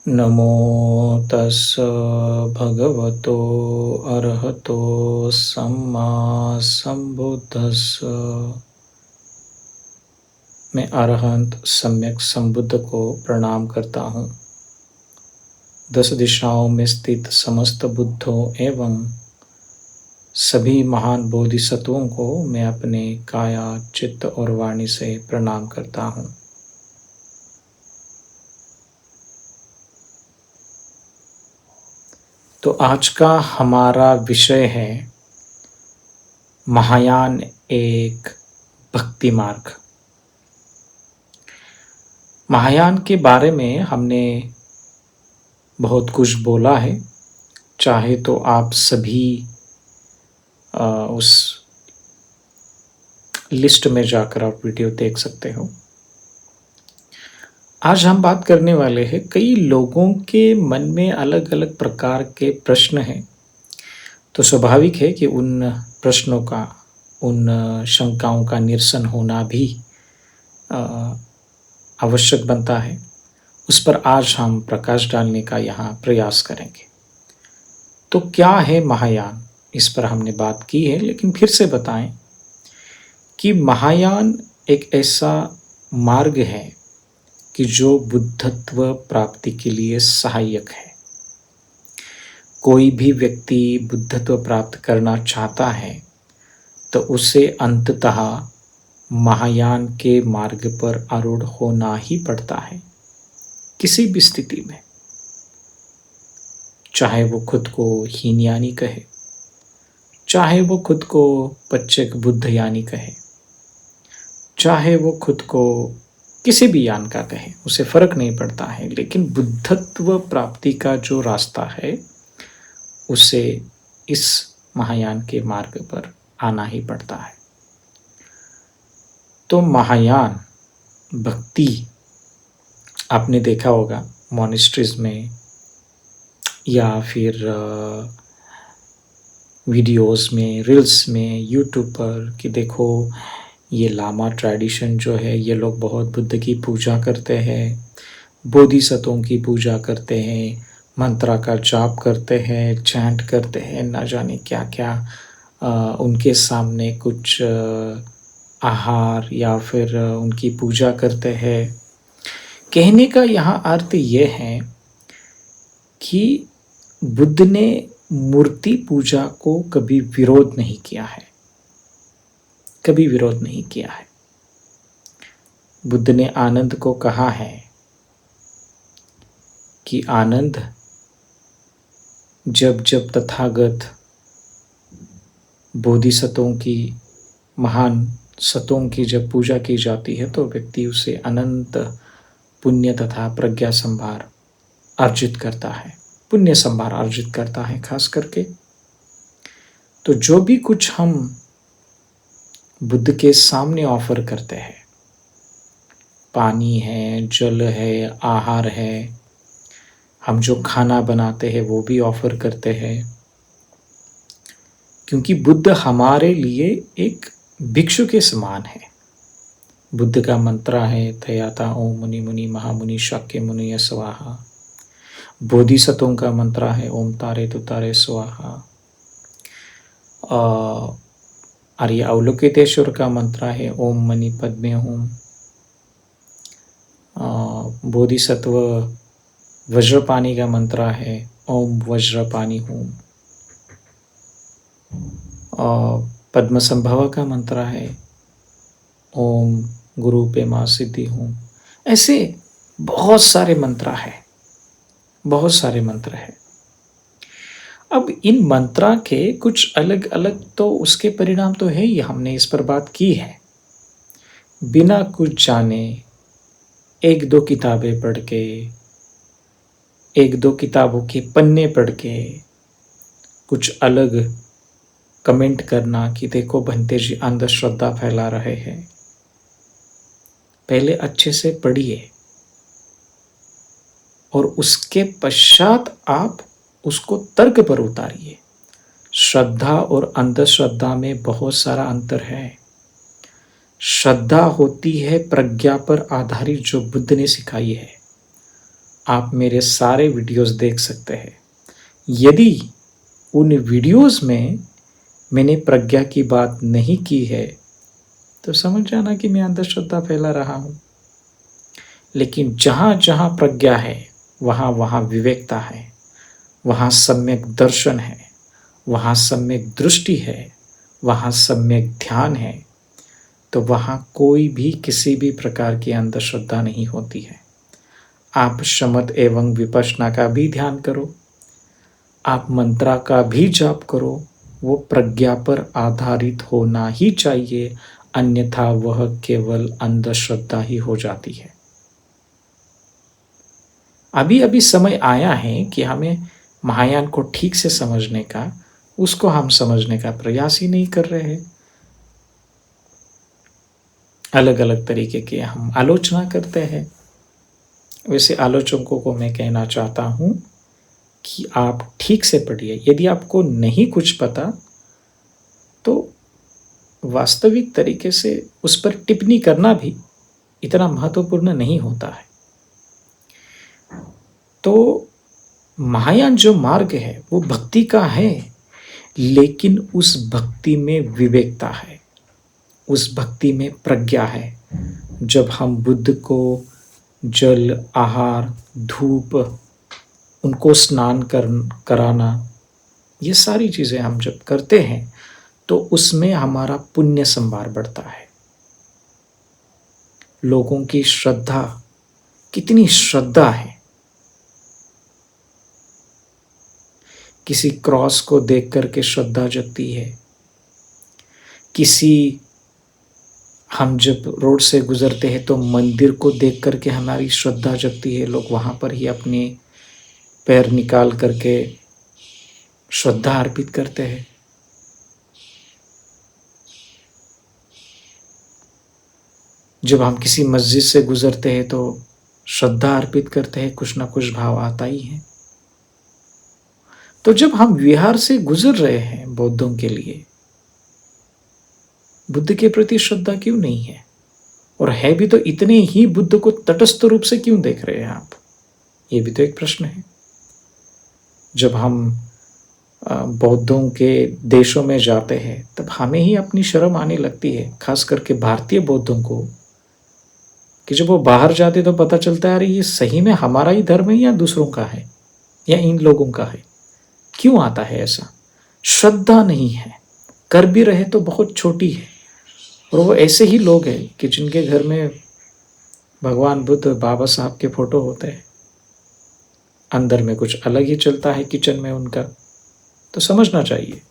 नमो तस्स भगवतो अरहतो सम्मा संबुद्दस्स। मैं अरहंत सम्यक संबुद्ध को प्रणाम करता हूँ। 10 दिशाओं में स्थित समस्त बुद्धों एवं सभी महान बोधिसत्वों को मैं अपने काया, चित्त और वाणी से प्रणाम करता हूँ। तो आज का हमारा विषय है महायान, एक भक्ति मार्ग। महायान के बारे में हमने बहुत कुछ बोला है। चाहे तो आप सभी उस लिस्ट में जाकर आप वीडियो देख सकते हो। आज हम बात करने वाले हैं, कई लोगों के मन में अलग अलग प्रकार के प्रश्न हैं। तो स्वाभाविक है कि उन प्रश्नों का, उन शंकाओं का निरसन होना भी आवश्यक बनता है। उस पर आज हम प्रकाश डालने का यहाँ प्रयास करेंगे। तो क्या है महायान, इस पर हमने बात की है, लेकिन फिर से बताएं कि महायान एक ऐसा मार्ग है कि जो बुद्धत्व प्राप्ति के लिए सहायक है। कोई भी व्यक्ति बुद्धत्व प्राप्त करना चाहता है तो उसे अंततः महायान के मार्ग पर आरूढ़ होना ही पड़ता है, किसी भी स्थिति में। चाहे वो खुद को हीनयानी कहे, चाहे वो खुद को पच्चेक बुद्ध यानी कहे, चाहे वो खुद को किसी भी यान का कहे, उसे फर्क नहीं पड़ता है। लेकिन बुद्धत्व प्राप्ति का जो रास्ता है उसे इस महायान के मार्ग पर आना ही पड़ता है। तो महायान भक्ति आपने देखा होगा मॉनेस्ट्रीज में या फिर वीडियोस में, रील्स में, यूट्यूब पर, कि देखो ये लामा ट्रेडिशन जो है, ये लोग बहुत बुद्ध की पूजा करते हैं, बोधिसत्वों की पूजा करते हैं, मंत्रा का जाप करते हैं, चैंट करते हैं, ना जाने क्या क्या। उनके सामने कुछ आहार या फिर उनकी पूजा करते हैं। कहने का यहाँ अर्थ ये है कि बुद्ध ने मूर्ति पूजा को कभी विरोध नहीं किया है, कभी विरोध नहीं किया है। बुद्ध ने आनंद को कहा है कि आनंद, जब जब तथागत बोधिसत्वों की, महान सत्वों की जब पूजा की जाती है तो व्यक्ति उसे अनंत पुण्य तथा प्रज्ञा संभार अर्जित करता है, पुण्य संभार अर्जित करता है खास करके। तो जो भी कुछ हम बुद्ध के सामने ऑफर करते हैं, पानी है, जल है, आहार है, हम जो खाना बनाते हैं वो भी ऑफर करते हैं, क्योंकि बुद्ध हमारे लिए एक भिक्षु के समान है। बुद्ध का मंत्र है थयाता ओम मुनि मुनि महामुनि शाक्य मुनि स्वाहा। बोधिसत्वों का मंत्र है ओम तारे तुतारे स्वाहा। आर्य अवलोकितेश्वर का मंत्र है ओम मणि पद्मे ओम। बोधिसत्व वज्रपानी का मंत्र है ओम वज्रपानी ओम। पद्म संभव का मंत्र है ओम गुरु पेमा सिद्धि ओम। ऐसे बहुत सारे मंत्र है, बहुत सारे मंत्र है। अब इन मंत्रा के कुछ अलग अलग तो उसके परिणाम तो है ही, हमने इस पर बात की है। बिना कुछ जाने एक दो किताबें पढ़ के, एक दो किताबों के पन्ने पढ़ के कुछ अलग कमेंट करना कि देखो भंते जी अंधश्रद्धा फैला रहे हैं। पहले अच्छे से पढ़िए और उसके पश्चात आप उसको तर्क पर उतारिए। श्रद्धा और अंधश्रद्धा में बहुत सारा अंतर है। श्रद्धा होती है प्रज्ञा पर आधारित, जो बुद्ध ने सिखाई है, आप मेरे सारे वीडियोस देख सकते हैं। यदि उन वीडियोस में मैंने प्रज्ञा की बात नहीं की है तो समझ जाना कि मैं अंधश्रद्धा फैला रहा हूँ। लेकिन जहाँ जहाँ प्रज्ञा है वहाँ वहाँ विवेकता है, वहाँ सम्यक दर्शन है, वहाँ सम्यक दृष्टि है, वहाँ सम्यक ध्यान है, तो वहाँ कोई भी किसी भी प्रकार की अंधश्रद्धा नहीं होती है। आप शमत एवं विपश्यना का भी ध्यान करो, आप मंत्रा का भी जाप करो, वो प्रज्ञा पर आधारित होना ही चाहिए, अन्यथा वह केवल अंधश्रद्धा ही हो जाती है। अभी अभी समय आया है कि हमें महायान को ठीक से समझने का, उसको हम समझने का प्रयास ही नहीं कर रहे हैं। अलग अलग तरीके की हम आलोचना करते हैं। वैसे आलोचकों को मैं कहना चाहता हूँ कि आप ठीक से पढ़िए। यदि आपको नहीं कुछ पता तो वास्तविक तरीके से उस पर टिप्पणी करना भी इतना महत्वपूर्ण नहीं होता है। तो महायान जो मार्ग है वो भक्ति का है, लेकिन उस भक्ति में विवेकता है, उस भक्ति में प्रज्ञा है। जब हम बुद्ध को जल, आहार, धूप, उनको स्नान कराना, ये सारी चीज़ें हम जब करते हैं तो उसमें हमारा पुण्य संभार बढ़ता है। लोगों की श्रद्धा, कितनी श्रद्धा है, किसी क्रॉस को देख करके श्रद्धा जगती है, किसी, हम जब रोड से गुजरते हैं तो मंदिर को देख करके हमारी श्रद्धा जगती है, लोग वहाँ पर ही अपने पैर निकाल करके श्रद्धा अर्पित करते हैं। जब हम किसी मस्जिद से गुजरते हैं तो श्रद्धा अर्पित करते हैं, कुछ ना कुछ भाव आता ही है। तो जब हम विहार से गुजर रहे हैं बौद्धों के लिए, बुद्ध के प्रति श्रद्धा क्यों नहीं है? और है भी तो इतने ही, बुद्ध को तटस्थ रूप से क्यों देख रहे हैं आप? ये भी तो एक प्रश्न है। जब हम बौद्धों के देशों में जाते हैं तब हमें ही अपनी शर्म आने लगती है, खास करके भारतीय बौद्धों को, कि जब वो बाहर जाते तो पता चलता है अरे ये सही में हमारा ही धर्म है या दूसरों का है या इन लोगों का है। क्यों आता है ऐसा? श्रद्धा नहीं है, कर भी रहे तो बहुत छोटी है। और वो ऐसे ही लोग हैं कि जिनके घर में भगवान बुद्ध, बाबा साहब के फोटो होते हैं, अंदर में कुछ अलग ही चलता है किचन में उनका। तो समझना चाहिए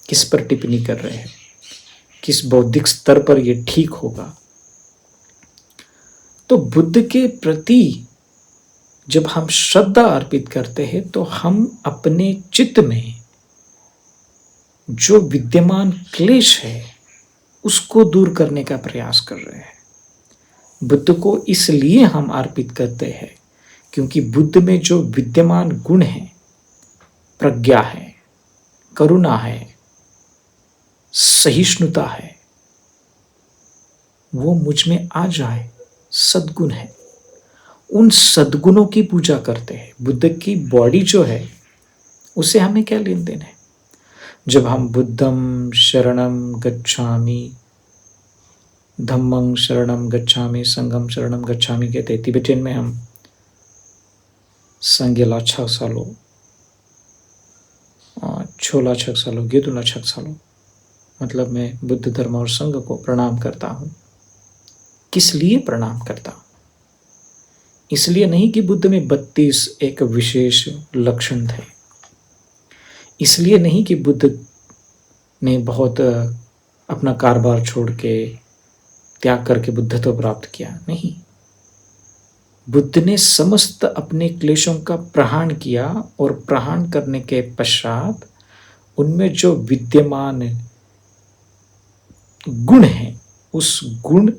किस पर टिप्पणी कर रहे हैं, किस बौद्धिक स्तर पर ये ठीक होगा। तो बुद्ध के प्रति जब हम श्रद्धा अर्पित करते हैं तो हम अपने चित्त में जो विद्यमान क्लेश है उसको दूर करने का प्रयास कर रहे हैं। बुद्ध को इसलिए हम अर्पित करते हैं क्योंकि बुद्ध में जो विद्यमान गुण है, प्रज्ञा है, करुणा है, सहिष्णुता है, वो मुझ में आ जाए, सद्गुण है। उन सद्गुणों की पूजा करते हैं। बुद्ध की बॉडी जो है उसे हमें क्या लेन देन है? जब हम बुद्धं शरणं गच्छामि, धम्मं शरणं गच्छामि, संघं शरणं गच्छामि कहते हैं। तिब्बतन में हम संगेला छक सालो, छोला छक सालो, गेदुला छक सालो, मतलब मैं बुद्ध धर्म और संघ को प्रणाम करता हूँ। किस लिए प्रणाम करता हूँ? इसलिए नहीं कि बुद्ध में 32 एक विशेष लक्षण थे, इसलिए नहीं कि बुद्ध ने बहुत अपना कारोबार छोड़ के त्याग करके बुद्धत्व प्राप्त किया, नहीं। बुद्ध ने समस्त अपने क्लेशों का प्रहार किया और प्रहार करने के पश्चात उनमें जो विद्यमान गुण है उस गुण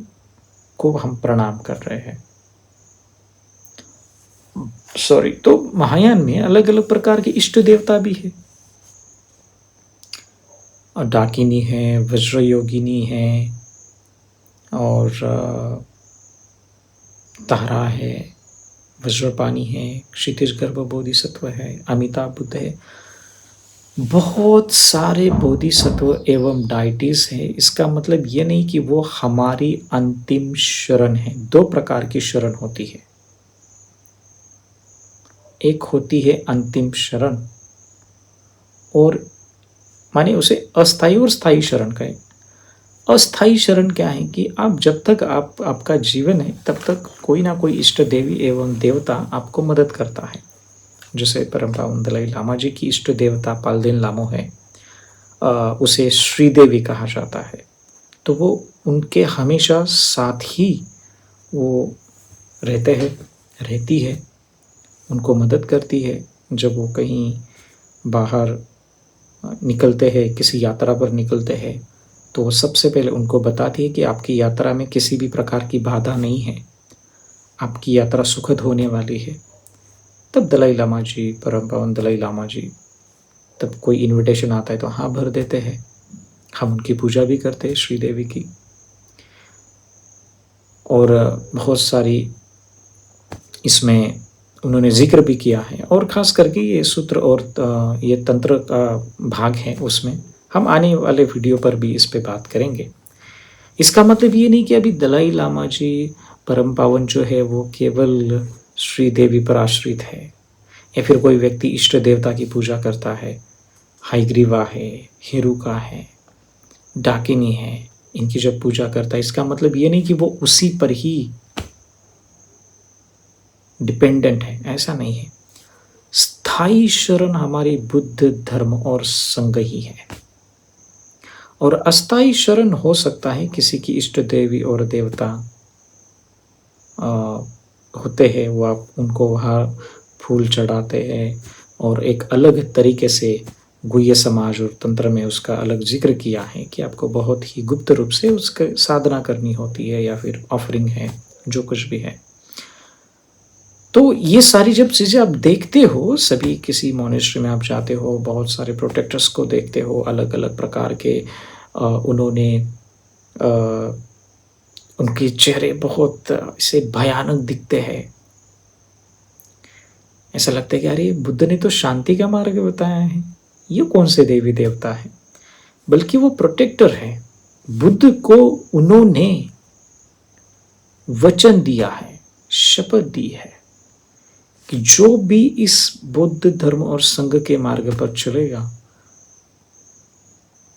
को हम प्रणाम कर रहे हैं। तो महायान में अलग अलग प्रकार के इष्ट देवता भी है। डाकिनी है, वज्र योगिनी है, और तारा है, वज्रपाणि है, क्षितिजगर्भ बोधिसत्व है, अमिताभ बुद्ध है, बहुत सारे बोधिसत्व एवं डाइटीज है। इसका मतलब ये नहीं कि वो हमारी अंतिम शरण है। दो प्रकार की शरण होती है, एक होती है अंतिम शरण और माने उसे अस्थाई और स्थायी शरण कहें। अस्थाई शरण क्या है कि आप जब तक आपका जीवन है तब तक कोई ना कोई इष्ट देवी एवं देवता आपको मदद करता है। जैसे परम पावन दलाई लामा जी की इष्ट देवता पाल्देन लामो है, उसे श्रीदेवी कहा जाता है। तो वो उनके हमेशा साथ ही वो रहते हैं, रहती है, उनको मदद करती है। जब वो कहीं बाहर निकलते हैं, किसी यात्रा पर निकलते हैं, तो वो सबसे पहले उनको बताती है कि आपकी यात्रा में किसी भी प्रकार की बाधा नहीं है, आपकी यात्रा सुखद होने वाली है। तब दलाई लामा जी, परम पावन दलाई लामा जी, तब कोई इनविटेशन आता है तो हाँ भर देते हैं। हम उनकी पूजा भी करते हैं, श्रीदेवी की। और बहुत सारी इसमें उन्होंने जिक्र भी किया है, और ख़ास करके ये सूत्र और ये तंत्र का भाग है, उसमें हम आने वाले वीडियो पर भी इस पे बात करेंगे। इसका मतलब ये नहीं कि अभी दलाई लामा जी परम पावन जो है वो केवल श्रीदेवी पर आश्रित है, या फिर कोई व्यक्ति इष्ट देवता की पूजा करता है, हाइग्रीवा है, हेरुका है, डाकिनी है, इनकी जब पूजा करता है, इसका मतलब ये नहीं कि वो उसी पर ही डिपेंडेंट है, ऐसा नहीं है। स्थायी शरण हमारी बुद्ध धर्म और संघ ही है। और अस्थायी शरण हो सकता है किसी की इष्ट देवी और देवता होते हैं, वो आप उनको वहाँ फूल चढ़ाते हैं, और एक अलग तरीके से गुह्य समाज और तंत्र में उसका अलग जिक्र किया है कि आपको बहुत ही गुप्त रूप से उसका साधना करनी होती है, या फिर ऑफरिंग है, जो कुछ भी है। तो ये सारी जब चीज़ें आप देखते हो, सभी किसी मोनेस्ट्री में आप जाते हो, बहुत सारे प्रोटेक्टर्स को देखते हो, अलग अलग प्रकार के उन्होंने उनके चेहरे बहुत ऐसे भयानक दिखते हैं। ऐसा लगता है कि अरे बुद्ध ने तो शांति का मार्ग बताया है, ये कौन से देवी देवता है? बल्कि वो प्रोटेक्टर है। बुद्ध को उन्होंने वचन दिया है, शपथ दी है कि जो भी इस बौद्ध धर्म और संघ के मार्ग पर चलेगा,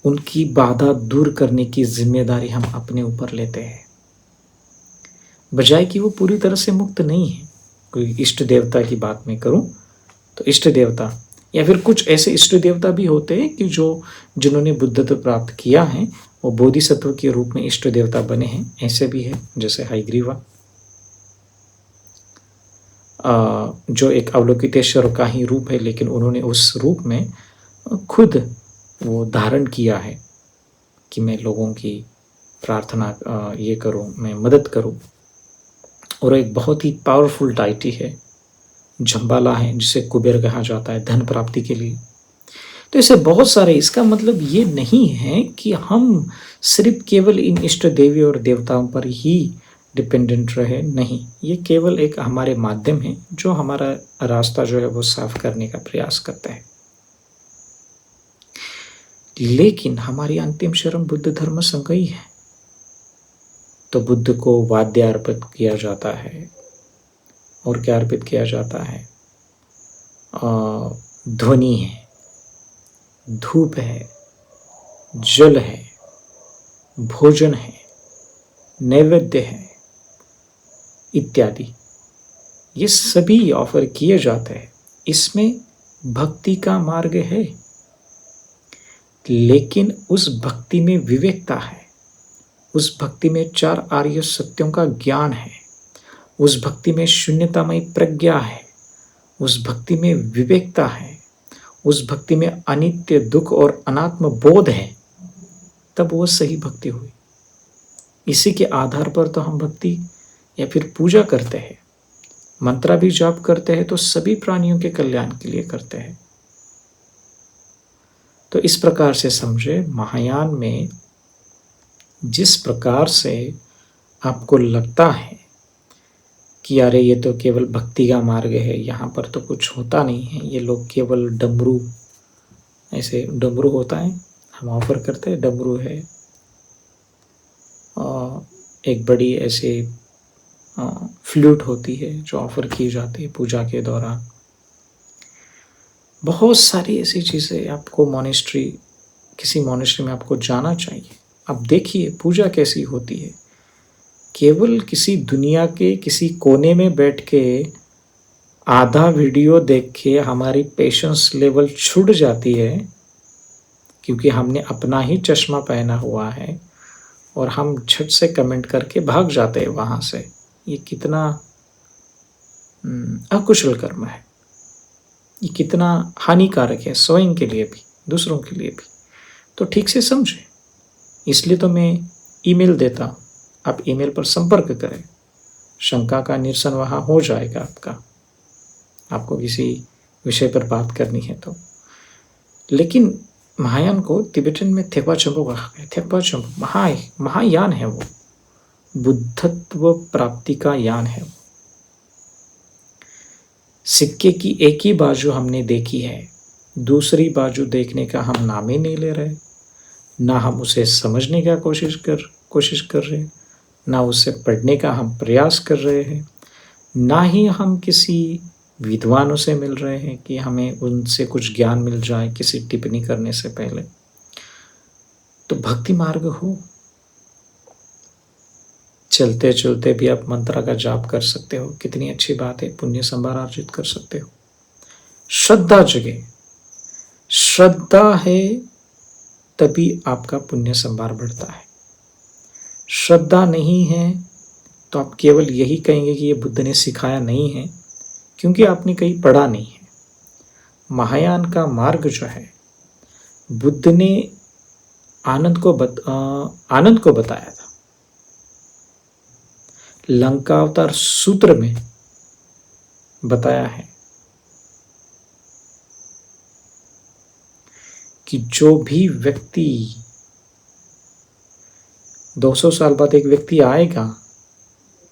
उनकी बाधा दूर करने की जिम्मेदारी हम अपने ऊपर लेते हैं, बजाय कि वो पूरी तरह से मुक्त नहीं है। कोई इष्ट देवता की बात मैं करूं तो इष्ट देवता, या फिर कुछ ऐसे इष्ट देवता भी होते हैं कि जिन्होंने बुद्धत्व प्राप्त किया है, वो बोधिसत्व के रूप में इष्ट देवता बने हैं, ऐसे भी है। जैसे हाइग्रीवा, जो एक अवलोकितेश्वर का ही रूप है, लेकिन उन्होंने उस रूप में खुद वो धारण किया है कि मैं लोगों की प्रार्थना ये करूं, मैं मदद करूं। और एक बहुत ही पावरफुल डाइटी है, झम्बाला है, जिसे कुबेर कहा जाता है धन प्राप्ति के लिए। तो ऐसे बहुत सारे, इसका मतलब ये नहीं है कि हम सिर्फ केवल इन इष्ट देवी और देवताओं पर ही डिपेंडेंट रहे, नहीं। ये केवल एक हमारे माध्यम है जो हमारा रास्ता जो है वो साफ करने का प्रयास करता है। लेकिन हमारी अंतिम शरण बुद्ध धर्म संघ ही है। तो बुद्ध को वाद्य अर्पित किया जाता है, और क्या अर्पित किया जाता है? ध्वनि है, धूप है, जल है, भोजन है, नैवेद्य है, इत्यादि। ये सभी ऑफर किए जाते हैं। इसमें भक्ति का मार्ग है, लेकिन उस भक्ति में विवेकता है, उस भक्ति में 4 आर्य सत्यों का ज्ञान है, उस भक्ति में शून्यतामय प्रज्ञा है, उस भक्ति में विवेकता है, उस भक्ति में अनित्य दुख और अनात्म बोध है। तब वो सही भक्ति हुई। इसी के आधार पर तो हम भक्ति या फिर पूजा करते हैं, मंत्रा भी जाप करते हैं, तो सभी प्राणियों के कल्याण के लिए करते हैं। तो इस प्रकार से समझे, महायान में जिस प्रकार से आपको लगता है कि अरे ये तो केवल भक्ति का मार्ग है, यहाँ पर तो कुछ होता नहीं है, ये लोग केवल डमरू, ऐसे डमरू होता है, हम ऑफर करते हैं डमरू है, एक बड़ी ऐसे फ्लूट होती है जो ऑफर की जाती है पूजा के दौरान। बहुत सारी ऐसी चीज़ें आपको मॉनेस्ट्री, किसी मॉनेस्ट्री में आपको जाना चाहिए। अब देखिए पूजा कैसी होती है, केवल किसी दुनिया के किसी कोने में बैठ के आधा वीडियो देख के हमारी पेशेंस लेवल छूट जाती है, क्योंकि हमने अपना ही चश्मा पहना हुआ है और हम झट से कमेंट करके भाग जाते हैं वहाँ से। ये कितना अकुशल कर्म है, ये कितना हानिकारक है स्वयं के लिए भी, दूसरों के लिए भी। तो ठीक से समझें, इसलिए तो मैं ईमेल देता हूँ, आप ईमेल पर संपर्क करें, शंका का निरसन वहाँ हो जाएगा आपका, आपको किसी विषय पर बात करनी है तो। लेकिन महायान को तिब्बतन में थेपा चंपो कहा गया। थेपा चंपो महायान है, वो बुद्धत्व प्राप्ति का यान है। सिक्के की एक ही बाजू हमने देखी है, दूसरी बाजू देखने का हम नाम ही नहीं ले रहे, ना हम उसे समझने का कोशिश कर रहे, ना उसे पढ़ने का हम प्रयास कर रहे हैं, ना ही हम किसी विद्वानों से मिल रहे हैं कि हमें उनसे कुछ ज्ञान मिल जाए किसी टिप्पणी करने से पहले। तो भक्ति मार्ग हो, चलते चलते भी आप मंत्र का जाप कर सकते हो, कितनी अच्छी बात है, पुण्य संभार अर्जित कर सकते हो। श्रद्धा जगे, श्रद्धा है तभी आपका पुण्य संभार बढ़ता है। श्रद्धा नहीं है तो आप केवल यही कहेंगे कि ये बुद्ध ने सिखाया नहीं है, क्योंकि आपने कहीं पढ़ा नहीं है। महायान का मार्ग जो है, बुद्ध ने आनंद को बताया था। लंकावतार सूत्र में बताया है कि जो भी व्यक्ति 200 साल बाद एक व्यक्ति आएगा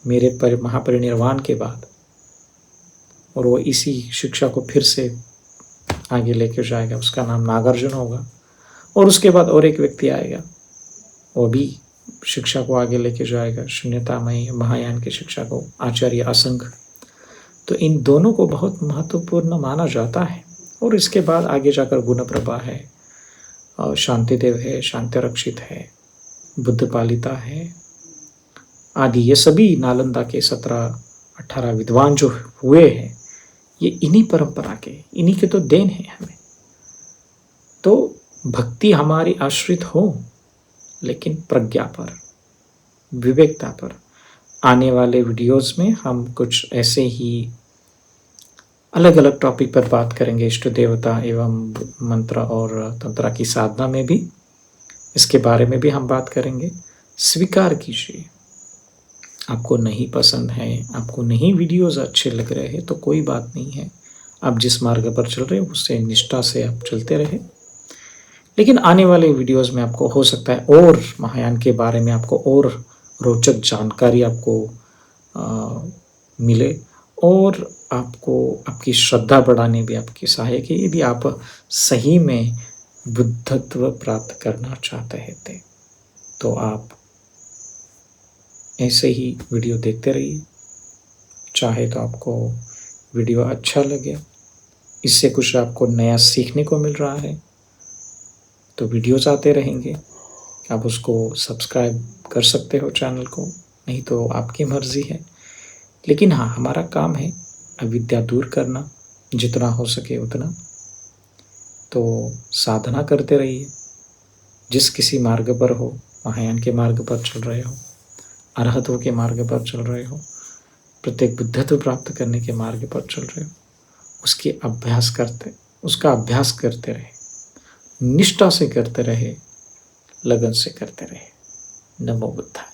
मेरे महापरिनिर्वाण के बाद, और वो इसी शिक्षा को फिर से आगे लेकर जाएगा, उसका नाम नागार्जुन होगा। और उसके बाद और एक व्यक्ति आएगा, वो भी शिक्षा को आगे लेके जाएगा, शून्यतामयी महायान की शिक्षा को, आचार्य असंग। तो इन दोनों को बहुत महत्वपूर्ण माना जाता है। और इसके बाद आगे जाकर गुणप्रभा है, और शांतिदेव है, शांतिरक्षित है, बुद्ध पालिता है आदि। ये सभी नालंदा के 17-18 विद्वान जो हुए हैं, ये इन्हीं परंपरा के, इन्हीं के तो देन है हमें। तो भक्ति हमारी आश्रित हो, लेकिन प्रज्ञा पर, विवेकता पर। आने वाले वीडियोस में हम कुछ ऐसे ही अलग अलग टॉपिक पर बात करेंगे, इष्ट देवता एवं मंत्र और तंत्र की साधना में भी, इसके बारे में भी हम बात करेंगे। स्वीकार कीजिए, आपको नहीं पसंद है, आपको नहीं वीडियोस अच्छे लग रहे हैं तो कोई बात नहीं है, आप जिस मार्ग पर चल रहे हो उससे निष्ठा से आप चलते रहे। लेकिन आने वाले वीडियोस में आपको हो सकता है और महायान के बारे में आपको और रोचक जानकारी आपको मिले, और आपको आपकी श्रद्धा बढ़ाने भी आपकी सहायक है, यदि आप सही में बुद्धत्व प्राप्त करना चाहते हैं तो आप ऐसे ही वीडियो देखते रहिए। चाहे तो आपको वीडियो अच्छा लगे, इससे कुछ आपको नया सीखने को मिल रहा है तो वीडियोस आते रहेंगे, आप उसको सब्सक्राइब कर सकते हो चैनल को, नहीं तो आपकी मर्जी है। लेकिन हाँ, हमारा काम है अविद्या दूर करना, जितना हो सके उतना। तो साधना करते रहिए, जिस किसी मार्ग पर हो, महायान के मार्ग पर चल रहे हो, अरहतों के मार्ग पर चल रहे हो, प्रत्येक बुद्धत्व प्राप्त करने के मार्ग पर चल रहे हो, उसका अभ्यास करते रहे, निष्ठा से करते रहे, लगन से करते रहे। नमो बुद्धाय।